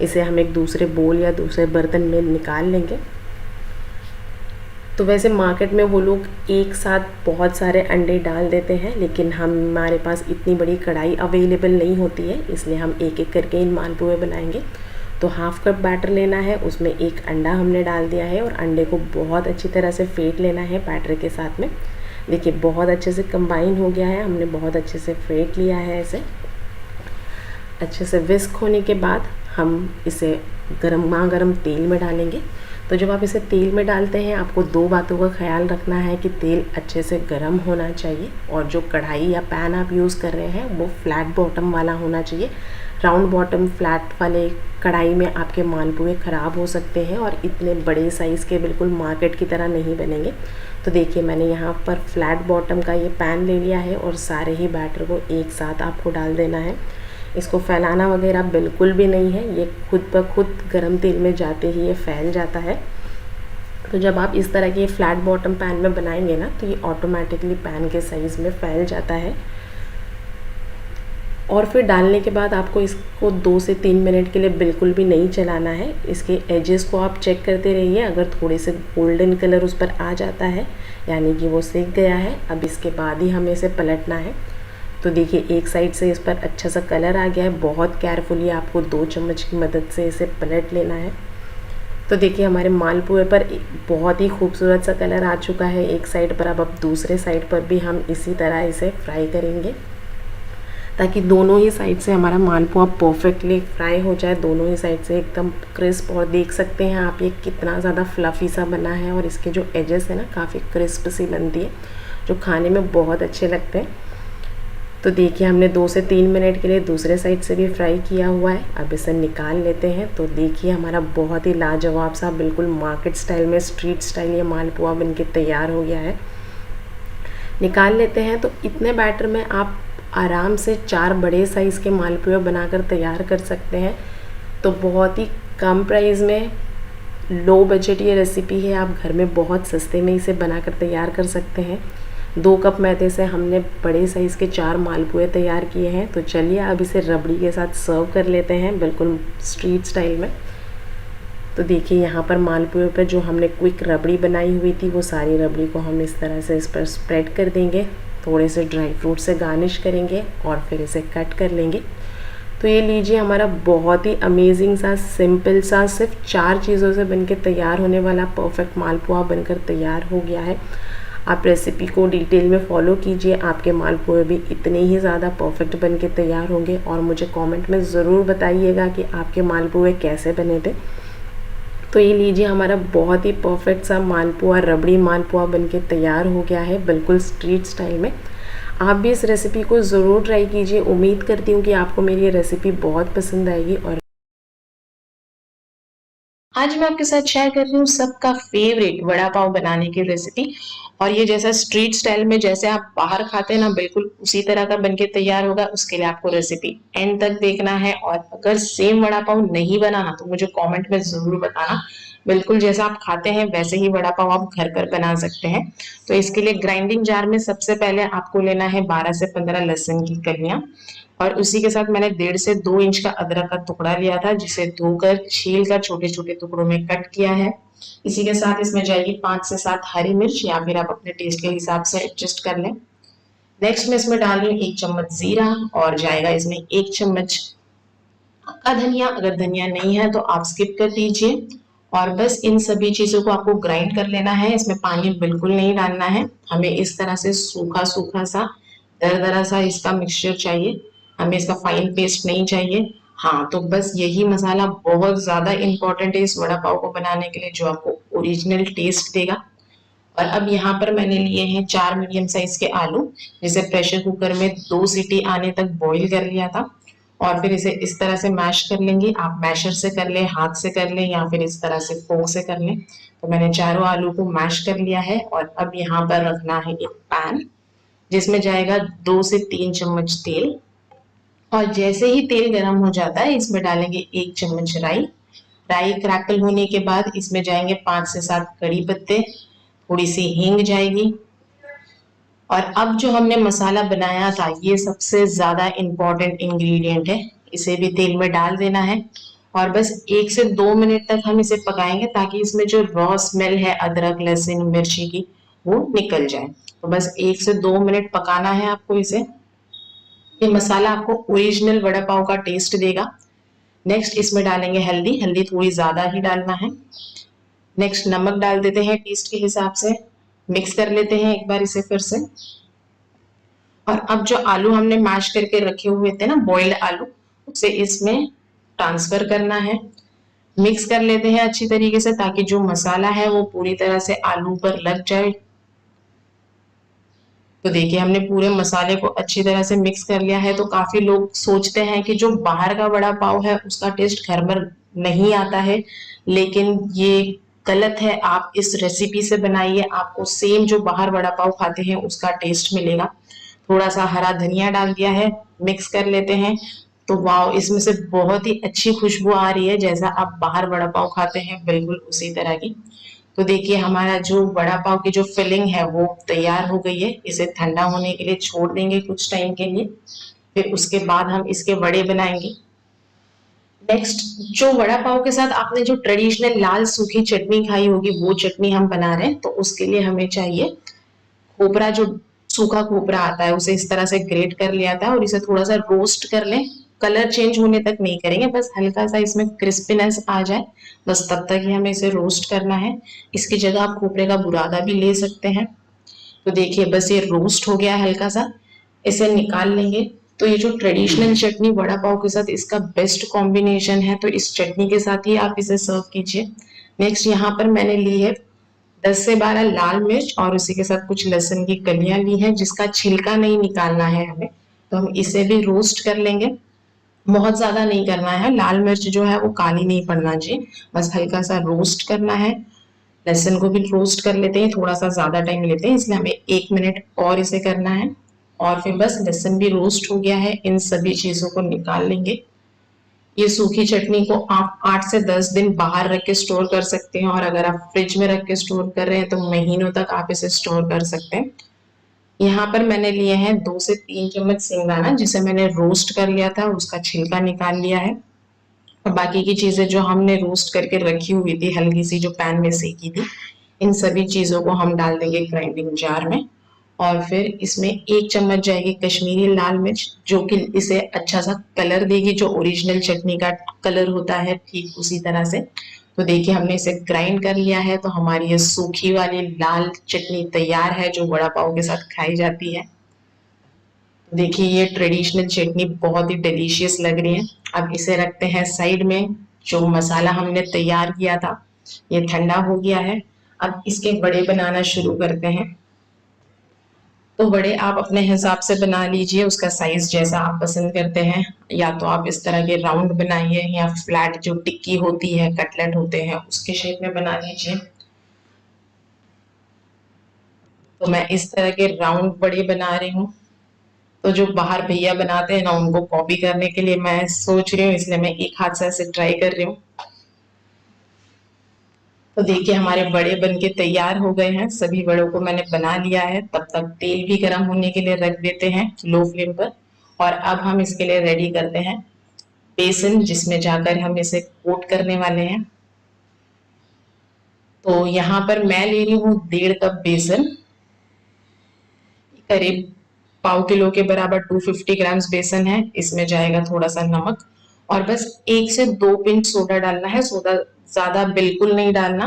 Speaker 2: इसे हम एक दूसरे बोल या दूसरे बर्तन में निकाल लेंगे। तो वैसे मार्केट में वो लोग एक साथ बहुत सारे अंडे डाल देते हैं, लेकिन हमारे पास इतनी बड़ी कढ़ाई अवेलेबल नहीं होती है, इसलिए हम एक एक करके इन मालपुए बनाएंगे। तो हाफ़ कप बैटर लेना है, उसमें एक अंडा हमने डाल दिया है और अंडे को बहुत अच्छी तरह से फेंट लेना है बैटर के साथ में। देखिए बहुत अच्छे से कंबाइन हो गया है, हमने बहुत अच्छे से फेंट लिया है। इसे अच्छे से विस्क होने के बाद हम इसे गर्म तेल में डालेंगे। तो जब आप इसे तेल में डालते हैं आपको 2 बातों का ख्याल रखना है कि तेल अच्छे से गर्म होना चाहिए, और जो कढ़ाई या पैन आप यूज़ कर रहे हैं वो फ्लैट बॉटम वाला होना चाहिए। राउंड बॉटम फ्लैट वाले कढ़ाई में आपके मालपुए ख़राब हो सकते हैं और इतने बड़े साइज़ के बिल्कुल मार्केट की तरह नहीं बनेंगे। तो देखिए मैंने यहाँ पर फ्लैट बॉटम का ये पैन ले लिया है और सारे ही बैटर को एक साथ आपको डाल देना है। इसको फैलाना वगैरह बिल्कुल भी नहीं है, ये खुद ब खुद गरम तेल में जाते ही ये फैल जाता है। तो जब आप इस तरह के फ्लैट बॉटम पैन में बनाएंगे ना तो ये ऑटोमेटिकली पैन के साइज़ में फैल जाता है। और फिर डालने के बाद आपको इसको 2 से 3 मिनट के लिए बिल्कुल भी नहीं चलाना है। इसके एजेस को आप चेक करते रहिए, अगर थोड़े से गोल्डन कलर उस पर आ जाता है यानी कि वो सेक गया है। अब इसके बाद ही हमें इसे पलटना है। तो देखिए एक साइड से इस पर अच्छा सा कलर आ गया है, बहुत केयरफुली आपको 2 चम्मच की मदद से इसे पलट लेना है। तो देखिए हमारे मालपुए पर बहुत ही खूबसूरत सा कलर आ चुका है एक साइड पर। अब दूसरे साइड पर भी हम इसी तरह इसे फ्राई करेंगे ताकि दोनों ही साइड से हमारा मालपुआ परफेक्टली फ्राई हो जाए, दोनों ही साइड से एकदम क्रिस्प। और देख सकते हैं आप ये कितना ज़्यादा फ्लफ़ी सा बना है और इसके जो एजेस है ना काफ़ी क्रिस्प सी बनती है, जो खाने में बहुत अच्छे लगते हैं। तो देखिए हमने 2 से 3 मिनट के लिए दूसरे साइड से भी फ्राई किया हुआ है। अब इसे निकाल लेते हैं। तो देखिए हमारा बहुत ही लाजवाब सा बिल्कुल मार्केट स्टाइल में, स्ट्रीट स्टाइल ये मालपुआ बनके तैयार हो गया है। निकाल लेते हैं। तो इतने बैटर में आप आराम से 4 बड़े साइज़ के मालपुए बनाकर तैयार कर सकते हैं। तो बहुत ही कम प्राइस में लो बजट ये रेसिपी है, आप घर में बहुत सस्ते में इसे बनाकर तैयार कर सकते हैं। 2 कप मैदे से हमने बड़े साइज़ के 4 मालपुए तैयार किए हैं। तो चलिए अब इसे रबड़ी के साथ सर्व कर लेते हैं बिल्कुल स्ट्रीट स्टाइल में। तो देखिए यहाँ पर मालपुए पर जो हमने क्विक रबड़ी बनाई हुई थी वो सारी रबड़ी को हम इस तरह से इस पर स्प्रेड कर देंगे, थोड़े से ड्राई फ्रूट से गार्निश करेंगे और फिर इसे कट कर लेंगे। तो ये लीजिए हमारा बहुत ही अमेजिंग सा, सिंपल सा, सिर्फ 4 चीज़ों से बनके तैयार होने वाला परफेक्ट मालपुआ बनकर तैयार हो गया है। आप रेसिपी को डिटेल में फॉलो कीजिए, आपके मालपुए भी इतने ही ज़्यादा परफेक्ट बनके तैयार होंगे। और मुझे कमेंट में ज़रूर बताइएगा कि आपके मालपुए कैसे बने थे। तो ये लीजिए हमारा बहुत ही परफेक्ट सा मालपुआ, रबड़ी मालपुआ बनके तैयार हो गया है बिल्कुल स्ट्रीट स्टाइल में। आप भी इस रेसिपी को ज़रूर ट्राई कीजिए। उम्मीद करती हूँ कि आपको मेरी ये रेसिपी बहुत पसंद आएगी। और आज मैं आपके साथ शेयर कर रही हूँ सबका फेवरेट वड़ा पाव बनाने की रेसिपी। और ये जैसा स्ट्रीट स्टाइल में जैसे आप बाहर खाते हैं ना, बिल्कुल उसी तरह का बनके तैयार होगा। उसके लिए आपको रेसिपी एंड तक देखना है। और अगर सेम वड़ा पाव नहीं बनाना तो मुझे कमेंट में ज़रूर बताना। बिल्कुल जैसा आप खाते हैं वैसे ही वड़ा पाव आप घर पर बना सकते हैं। तो इसके लिए ग्राइंडिंग जार में सबसे पहले आपको लेना है 12 से 15 लहसुन की कलियां। और उसी के साथ मैंने 1.5 से 2 इंच का अदरक का टुकड़ा लिया था, जिसे धोकर छील कर छोटे छोटे टुकड़ों में कट किया है। इसी के साथ इसमें जाएगी 5 से 7 हरी मिर्च, या फिर आप अपने टेस्ट के हिसाब से एडजस्ट कर लें। नेक्स्ट मैं इसमें डाल रही हूँ 1 चम्मच जीरा, और जाएगा इसमें 1 चम्मच हरा धनिया। अगर धनिया नहीं है तो आप स्किप कर दीजिए। और बस इन सभी चीजों को आपको ग्राइंड कर लेना है। इसमें पानी बिल्कुल नहीं डालना है, हमें इस तरह से सूखा सूखा सा, दरदरा सा इसका मिक्सचर चाहिए, हमें इसका फाइन पेस्ट नहीं चाहिए। हाँ, तो बस यही मसाला बहुत ज्यादा इंपॉर्टेंट है इस वड़ा पाव को बनाने के लिए, जो आपको ओरिजिनल टेस्ट देगा। और अब यहाँ पर मैंने लिए हैं 4 मीडियम साइज के आलू, जिसे प्रेशर कुकर में 2 सीटी आने तक बॉईल कर लिया था। और फिर इसे इस तरह से मैश कर लेंगे। आप मैशर से कर लें, हाथ से कर लें, या फिर इस तरह से फोक से कर लें। तो मैंने चारों आलू को मैश कर लिया है। और अब यहाँ पर रखना है एक पैन, जिसमें जाएगा 2 से 3 चम्मच तेल। और जैसे ही तेल गर्म हो जाता है इसमें डालेंगे 1 चम्मच राई। राई क्रैकल होने के बाद इसमें जाएंगे 5 से 7 कड़ी पत्ते, थोड़ी सी हींग जाएगी। और अब जो हमने मसाला बनाया था, ये सबसे ज्यादा इंपॉर्टेंट इंग्रेडिएंट है, इसे भी तेल में डाल देना है। और बस 1 से 2 मिनट तक हम इसे पकाएंगे, ताकि इसमें जो रॉ स्मेल है अदरक लहसुन मिर्ची की वो निकल जाए। तो बस 1 से 2 मिनट पकाना है आपको इसे। ये मसाला आपको ओरिजिनल वड़ा पाव का टेस्ट देगा। नेक्स्ट इसमें डालेंगे हल्दी, हल्दी थोड़ी ज्यादा ही डालना है। नेक्स्ट नमक डाल देते हैं टेस्ट के हिसाब से। मिक्स कर लेते हैं एक बार इसे फिर से। और अब जो आलू हमने मैश करके रखे हुए थे ना, बॉइल्ड आलू, उसे इसमें ट्रांसफर करना है। मिक्स कर लेते हैं अच्छी तरीके से, ताकि जो मसाला है वो पूरी तरह से आलू पर लग जाए। तो देखिए हमने पूरे मसाले को अच्छी तरह से मिक्स कर लिया है। तो काफी लोग सोचते हैं कि जो बाहर का वड़ा पाव है उसका टेस्ट घर में नहीं आता है, लेकिन ये गलत है। आप इस रेसिपी से बनाइए, आपको सेम जो बाहर वड़ा पाव खाते हैं उसका टेस्ट मिलेगा। थोड़ा सा हरा धनिया डाल दिया है, मिक्स कर लेते हैं।
Speaker 1: तो वाव, इसमें से बहुत ही अच्छी खुशबू आ रही है, जैसा आप बाहर वड़ा पाव खाते हैं बिल्कुल उसी तरह की। तो देखिए हमारा जो वड़ा पाव की जो फिलिंग है वो तैयार हो गई है। इसे ठंडा होने के लिए छोड़ देंगे कुछ टाइम के लिए, फिर उसके बाद हम इसके वड़े बनाएंगे। नेक्स्ट, जो वड़ा पाव के साथ आपने जो ट्रेडिशनल लाल सूखी चटनी खाई होगी वो चटनी हम बना रहे हैं। तो उसके लिए हमें चाहिए खोपरा, जो सूखा खोपरा आता है उसे इस तरह से ग्रेट कर लिया था और इसे थोड़ा सा रोस्ट कर लें। कलर चेंज होने तक नहीं करेंगे, बस हल्का सा इसमें क्रिस्पीनेस आ जाए, बस तब तक ही हमें इसे रोस्ट करना है। इसकी जगह आप खोपरे का बुरादा भी ले सकते हैं। तो देखिए बस ये रोस्ट हो गया है हल्का सा, इसे निकाल लेंगे। तो ये जो ट्रेडिशनल चटनी वड़ा पाव के साथ इसका बेस्ट कॉम्बिनेशन है, तो इस चटनी के साथ ही आप इसे सर्व कीजिए। नेक्स्ट, यहाँ पर मैंने ली है 10 से 12 लाल मिर्च और उसी के साथ कुछ लहसुन की कलियां ली हैं, जिसका छिलका नहीं निकालना है हमें। तो हम इसे भी रोस्ट कर लेंगे, बहुत ज्यादा नहीं करना है। लाल मिर्च जो है वो काली नहीं पड़ना चाहिए, बस हल्का सा रोस्ट करना है। लहसुन को भी रोस्ट कर लेते हैं, थोड़ा सा ज्यादा टाइम लेते हैं इसलिए हमें 1 मिनट और इसे करना है। और फिर बस लहसुन भी रोस्ट हो गया है, इन सभी चीजों को निकाल लेंगे। ये सूखी चटनी को आप 8 से 10 दिन बाहर रख के स्टोर कर सकते हैं, और अगर आप फ्रिज में रख के स्टोर कर रहे हैं तो महीनों तक आप इसे स्टोर कर सकते हैं। यहाँ पर मैंने लिए हैं 2 से 3 चम्मच सिंगाना, जिसे मैंने रोस्ट कर लिया था, उसका छिलका निकाल लिया है। और बाकी की चीजें जो हमने रोस्ट करके रखी हुई थी, हल्की सी जो पैन में सेकी थी, इन सभी चीजों को हम डाल देंगे ग्राइंडिंग जार में। और फिर इसमें 1 चम्मच जाएगी कश्मीरी लाल मिर्च, जो कि इसे अच्छा सा कलर देगी, जो ओरिजिनल चटनी का कलर होता है ठीक उसी तरह से। तो देखिए हमने इसे ग्राइंड कर लिया है, तो हमारी ये सूखी वाली लाल चटनी तैयार है जो वड़ा पाव के साथ खाई जाती है। देखिए ये ट्रेडिशनल चटनी बहुत ही डिलीशियस लग रही है। अब इसे रखते हैं साइड में। जो मसाला हमने तैयार किया था ये ठंडा हो गया है, अब इसके बड़े बनाना शुरू करते हैं। तो बड़े आप अपने हिसाब से बना लीजिए, उसका साइज जैसा आप पसंद करते हैं। या तो आप इस तरह के राउंड बनाइए, या फ्लैट जो टिक्की होती है, कटलेट होते हैं, उसके शेप में बना लीजिए। तो मैं इस तरह के राउंड बड़े बना रही हूँ। तो जो बाहर भैया बनाते हैं ना, उनको कॉपी करने के लिए मैं सोच रही हूँ, इसलिए मैं एक हाथ से ऐसे ट्राई कर रही हूँ। तो देखिए हमारे बड़े बन के तैयार हो गए हैं, सभी बड़ों को मैंने बना लिया है। तब तक तेल भी गर्म होने के लिए रख देते हैं लो फ्लेम पर। और अब हम इसके लिए रेडी करते हैं बेसन, जिसमें जाकर हम इसे कोट करने वाले हैं। तो यहाँ पर मैं ले रही हूँ 1.5 कप बेसन, करीब पाव किलो के बराबर 250 ग्राम्स बेसन है। इसमें जाएगा थोड़ा सा नमक, और बस 1 से 2 पिंच सोडा डालना है। सोडा ज्यादा बिल्कुल नहीं डालना।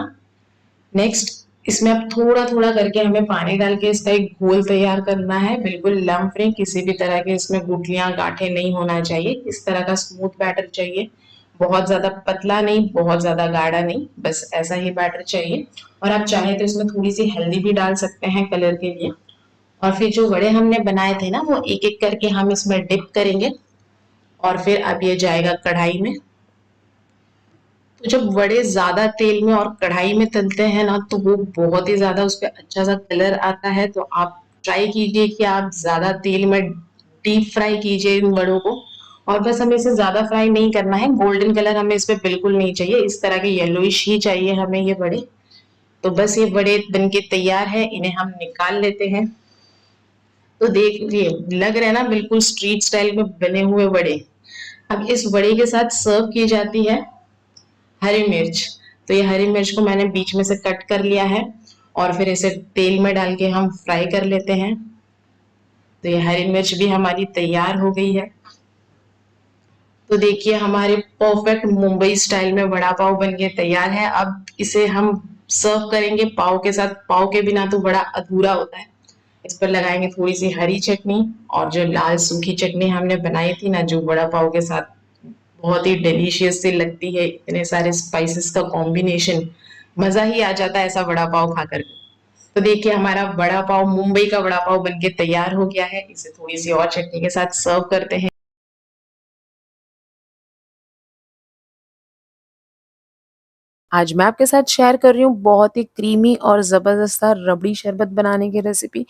Speaker 1: नेक्स्ट, इसमें अब थोड़ा थोड़ा करके हमें पानी डाल के इसका एक घोल तैयार करना है, बिल्कुल लम्प फ्री, किसी भी तरह के इसमें गुठलियां गांठें नहीं होना चाहिए। इस तरह का स्मूथ बैटर चाहिए, बहुत ज्यादा पतला नहीं, बहुत ज्यादा गाढ़ा नहीं, बस ऐसा ही बैटर चाहिए। और आप चाहे तो इसमें थोड़ी सी हल्दी भी डाल सकते हैं कलर के लिए। और फिर जो वड़े हमने बनाए थे ना, वो एक एक करके हम इसमें डिप करेंगे, और फिर अब ये जाएगा कढ़ाई में। तो जब वड़े ज्यादा तेल में और कढ़ाई में तलते हैं ना, तो वो बहुत ही ज्यादा उस पर अच्छा सा कलर आता है। तो आप ट्राई कीजिए कि आप ज्यादा तेल में डीप फ्राई कीजिए इन वड़ों को। और बस हमें इसे ज्यादा फ्राई नहीं करना है, गोल्डन कलर हमें इस पे बिल्कुल नहीं चाहिए, इस तरह के येलोइश ही चाहिए हमें ये वड़े। तो बस ये वड़े बनके तैयार है, इन्हें हम निकाल लेते हैं। तो देखिए लग रहा है ना बिल्कुल स्ट्रीट स्टाइल में बने हुए वड़े। अब इस वड़े के साथ सर्व की जाती है हरी मिर्च। तो ये हरी मिर्च को मैंने बीच में से कट कर लिया है, और फिर इसे तेल में डाल के हम फ्राई कर लेते हैं। तो ये हरी मिर्च भी हमारी तैयार हो गई है। तो देखिए हमारे परफेक्ट मुंबई स्टाइल में वड़ा पाव बन के तैयार है। अब इसे हम सर्व करेंगे पाव के साथ। पाव के बिना तो बड़ा अधूरा होता है। इस पर लगाएंगे थोड़ी सी हरी चटनी, और जो लाल सूखी चटनी हमने बनाई थी ना, जो वड़ा पाव के साथ बहुत ही डिलीशियस सी लगती है, इतने सारे स्पाइसेस का कॉम्बिनेशन, मजा ही आ जाता है ऐसा वड़ा पाव खाकर। तो देखिए हमारा वड़ा पाव, मुंबई का वड़ा पाव बनके तैयार हो गया है। इसे थोड़ी सी और चटनी के साथ सर्व करते हैं। आज मैं आपके साथ शेयर कर रही हूँ बहुत ही क्रीमी और ज़बरदस्त सा रबड़ी शरबत बनाने की रेसिपी।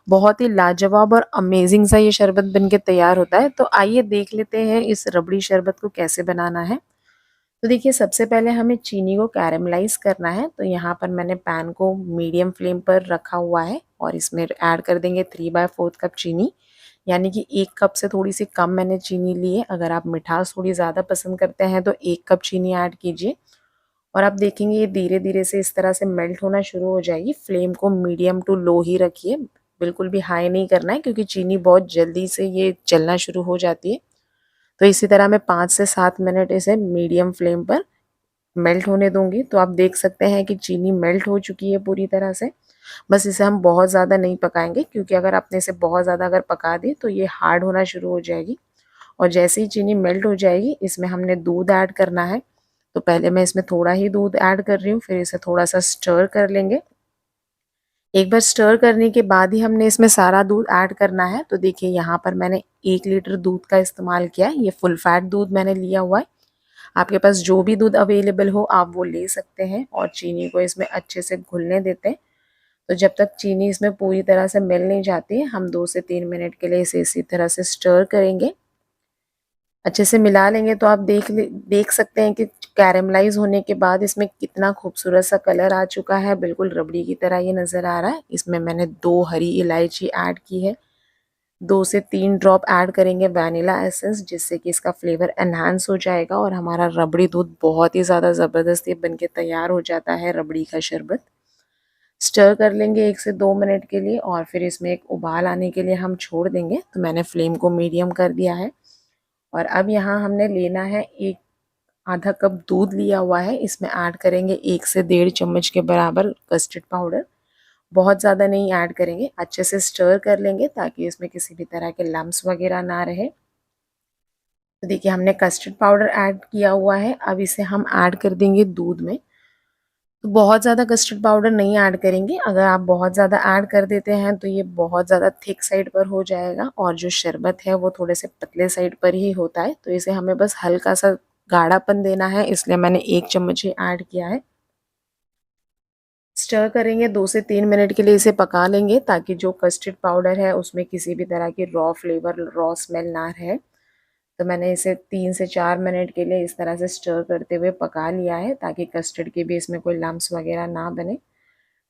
Speaker 1: बहुत ही लाजवाब और अमेजिंग सा ये शरबत बनके तैयार होता है। तो आइए देख लेते हैं इस रबड़ी शरबत को कैसे बनाना है। तो देखिए, सबसे पहले हमें चीनी को कैरेमलाइज़ करना है। तो यहाँ पर मैंने पैन को मीडियम फ्लेम पर रखा हुआ है और इसमें ऐड कर देंगे 3/4 कप चीनी, यानी कि 1 कप से थोड़ी-सी कम मैंने चीनी ली है। अगर आप मिठास थोड़ी ज़्यादा पसंद करते हैं तो 1 कप चीनी ऐड कीजिए और आप देखेंगे ये धीरे-धीरे से इस तरह से मेल्ट होना शुरू हो जाएगी। फ्लेम को मीडियम टू लो ही रखिए, बिल्कुल भी हाई नहीं करना है क्योंकि चीनी बहुत जल्दी से ये जलना शुरू हो जाती है। तो इसी तरह मैं 5 से 7 मिनट इसे मीडियम फ्लेम पर मेल्ट होने दूँगी। तो आप देख सकते हैं कि चीनी मेल्ट हो चुकी है पूरी तरह से। बस इसे हम बहुत ज़्यादा नहीं पकाएँगे क्योंकि अगर आपने इसे बहुत ज़्यादा अगर पका दी तो ये हार्ड होना शुरू हो जाएगी। और जैसे ही चीनी मेल्ट हो जाएगी इसमें हमने दूध ऐड करना है। तो पहले मैं इसमें थोड़ा ही दूध ऐड कर रही हूँ, फिर इसे थोड़ा-सा स्टर कर लेंगे। एक बार स्टर करने के बाद ही हमने इसमें सारा दूध ऐड करना है। तो देखिए, यहाँ पर मैंने 1 लीटर दूध का इस्तेमाल किया है। ये फुल फैट दूध मैंने लिया हुआ है। आपके पास जो भी दूध अवेलेबल हो आप वो ले सकते हैं और चीनी को इसमें अच्छे से घुलने देते हैं। तो जब तक चीनी इसमें पूरी तरह से मिल नहीं जाती है, हम 2 से 3 मिनट के लिए इसे इसी तरह से स्टर करेंगे। अच्छे से मिला लेंगे तो आप देख सकते हैं कि कैरेमलाइज़ होने के बाद इसमें कितना खूबसूरत सा कलर आ चुका है, बिल्कुल रबड़ी की तरह ये नज़र आ रहा है। इसमें मैंने 2 हरी इलायची ऐड की है, 2 से 3 ड्रॉप ऐड करेंगे वैनिला एसेंस, जिससे कि इसका फ्लेवर एनहांस हो जाएगा और हमारा रबड़ी दूध बहुत ही ज़्यादा ज़बरदस्त ये बनके तैयार हो जाता है रबड़ी का शरबत। स्टर कर लेंगे 1 से 2 मिनट के लिए और फिर इसमें एक उबाल आने के लिए हम छोड़ देंगे। तो मैंने फ्लेम को मीडियम कर दिया है और अब यहाँ हमने लेना है एक आधा कप दूध लिया हुआ है। इसमें ऐड करेंगे 1 से 1.5 चम्मच के बराबर कस्टर्ड पाउडर। बहुत ज़्यादा नहीं ऐड करेंगे, अच्छे से स्टर कर लेंगे ताकि इसमें किसी भी तरह के लम्स वगैरह ना रहे। तो देखिए, हमने कस्टर्ड पाउडर ऐड किया हुआ है। अब इसे हम ऐड कर देंगे दूध में। तो बहुत ज़्यादा कस्टर्ड पाउडर नहीं ऐड करेंगे। अगर आप बहुत ज़्यादा ऐड कर देते हैं तो ये बहुत ज़्यादा थिक साइड पर हो जाएगा और जो शरबत है वो थोड़े से पतले साइड पर ही होता है। तो इसे हमें बस हल्का सा गाढ़ापन देना है, इसलिए मैंने 1 चम्मच ही ऐड किया है। स्टर करेंगे, 2 से 3 मिनट के लिए इसे पका लेंगे ताकि जो कस्टर्ड पाउडर है उसमें किसी भी तरह की रॉ फ्लेवर, रॉ स्मेल ना रहे। तो मैंने इसे 3 से 4 मिनट के लिए इस तरह से स्टर करते हुए पका लिया है ताकि कस्टर्ड के भी इसमें कोई लम्स वगैरह ना बने।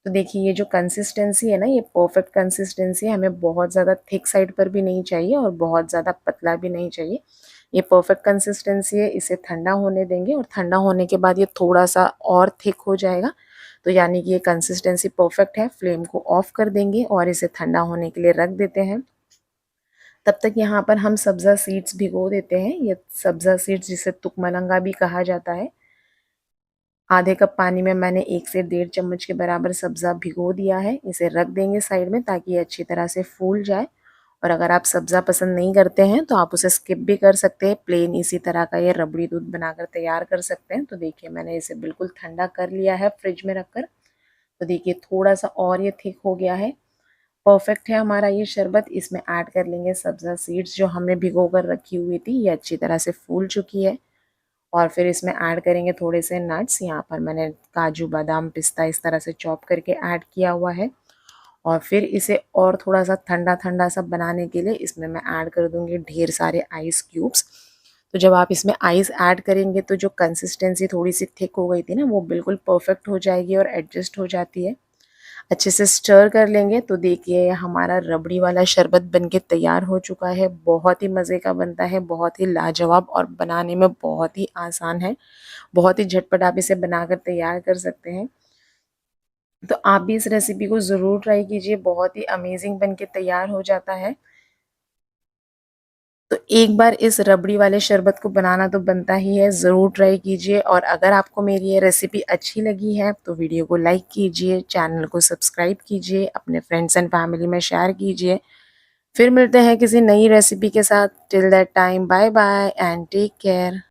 Speaker 1: तो देखिए, ये जो कंसिस्टेंसी है ना, ये परफेक्ट कंसिस्टेंसी है। हमें बहुत ज़्यादा थिक साइड पर भी नहीं चाहिए और बहुत ज़्यादा पतला भी नहीं चाहिए। ये परफेक्ट कंसिस्टेंसी है। इसे ठंडा होने देंगे और ठंडा होने के बाद ये थोड़ा सा और थिक हो जाएगा। तो यानी कि ये कंसिस्टेंसी परफेक्ट है। फ्लेम को ऑफ कर देंगे और इसे ठंडा होने के लिए रख देते हैं। तब तक यहाँ पर हम सब्ज़ा सीड्स भिगो देते हैं। ये सब्ज़ा सीड्स, जिसे तुकमलंगा भी कहा जाता है, आधे कप पानी में मैंने 1 से 1.5 चम्मच के बराबर सब्ज़ा भिगो दिया है। इसे रख देंगे साइड में ताकि ये अच्छी तरह से फूल जाए। और अगर आप सब्ज़ा पसंद नहीं करते हैं तो आप उसे स्किप भी कर सकते हैं। प्लेन इसी तरह का ये रबड़ी दूध बनाकर तैयार कर सकते हैं। तो देखिए, मैंने इसे बिल्कुल ठंडा कर लिया है फ्रिज में रखकर। तो देखिए, थोड़ा सा और ये थिक हो गया है। परफेक्ट है हमारा ये शरबत। इसमें ऐड कर लेंगे सब्ज़ा सीड्स जो हमने भिगो कर रखी हुई थी। ये अच्छी तरह से फूल चुकी है और फिर इसमें ऐड करेंगे थोड़े से नट्स। यहाँ पर मैंने काजू, बादाम, पिस्ता इस तरह से चॉप करके ऐड किया हुआ है। और फिर इसे और थोड़ा सा ठंडा ठंडा सा बनाने के लिए इसमें मैं ऐड कर दूँगी ढेर सारे आइस क्यूब्स। तो जब आप इसमें आइस ऐड करेंगे तो जो कंसिस्टेंसी थोड़ी सी थिक हो गई थी ना, वो बिल्कुल परफेक्ट हो जाएगी और एडजस्ट हो जाती है। अच्छे से स्टर कर लेंगे तो देखिए, हमारा रबड़ी वाला शरबत बनके तैयार हो चुका है। बहुत ही मज़े का बनता है, बहुत ही लाजवाब और बनाने में बहुत ही आसान है। बहुत ही झटपट आप इसे बनाकर तैयार कर सकते हैं। तो आप भी इस रेसिपी को ज़रूर ट्राई कीजिए, बहुत ही अमेजिंग बनके तैयार हो जाता है। तो एक बार इस रबड़ी वाले शरबत को बनाना तो बनता ही है, ज़रूर ट्राई कीजिए। और अगर आपको मेरी ये रेसिपी अच्छी लगी है तो वीडियो को लाइक कीजिए, चैनल को सब्सक्राइब कीजिए, अपने फ्रेंड्स एंड फैमिली में शेयर कीजिए। फिर मिलते हैं किसी नई रेसिपी के साथ। Till that time, bye bye and take care.